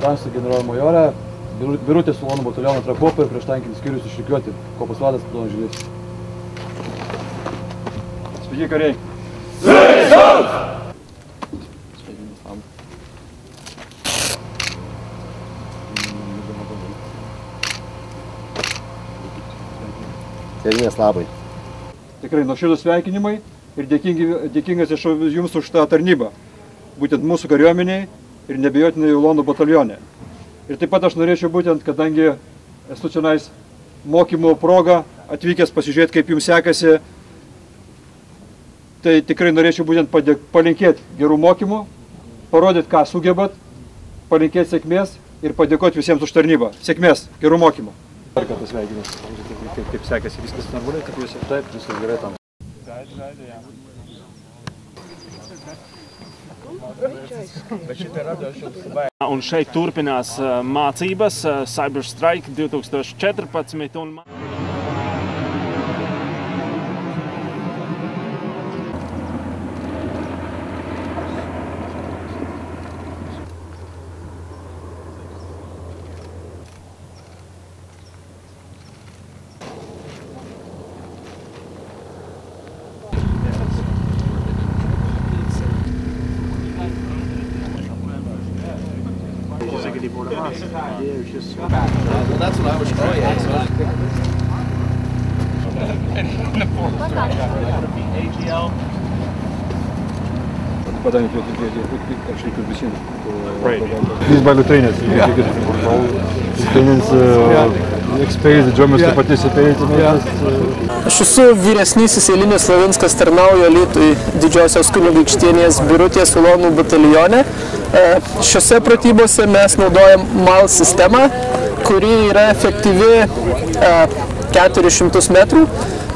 Tanksto generolo majorė, Birutės Ulonų bataliono Trakopa ir prieštankinis skyrius išrikiuoti. Kopos vadas Donas Žilys. Sveiki, kariai! Sveikus! Tėvynės labai. Tikrai nuoširdūs sveikinimai ir dėkingas esu jums už tą tarnybą. Būtent mūsų kariuomeniai ir nebejotinai Ulonų batalione. Ir taip pat aš norėčiau būtent, kadangi esu čionais mokymų proga, atvykęs pasižiūrėti, kaip jums sekasi, tai tikrai norėčiau būtent palinkėti gerų mokymų, parodyti, ką sugebat, palinkėti sėkmės ir padėkoti visiems už tarnybą. Sėkmės, gerų mokymų. Dar kartą sveikinus. Kaip sekėsi, viskas normaliai, kaip jūs ir taip, viskas gerai tam. Un šeit turpinās mācības Cyberstrike 2014 un... Well, that's what I was trying. These by lieutenants. Lieutenants expect the Germans to participate in it. Aš esu vyresnysis eilinis Slavinskas, tarnauju Alytui Didžiosios kunigaikštienės Birutės Ulonų batalione. Šiose pratybose mes naudojam MAL sistemą, kuri yra efektyvi 400 metrų.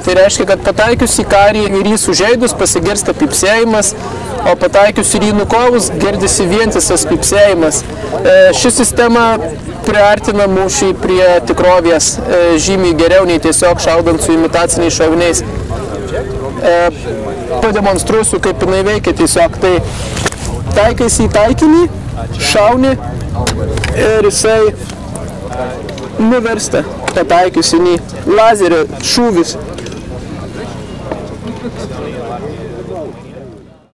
Tai reiškia, kad pataikius į karį ir jį sužeidus pasigirsta pypsėjimas, o pataikius ir jį nukovus girdisi vientisas pypsėjimas. Ši sistema priartina mūšį prie tikrovės žymiai geriau nei tiesiog šaudant su imitaciniais šoviniais. Pademonstruosiu, kaip jinai veikia tiesiog. Tai taikaisi į taikinį, šauni ir jisai nuversta pataikius į lazerio šūvis.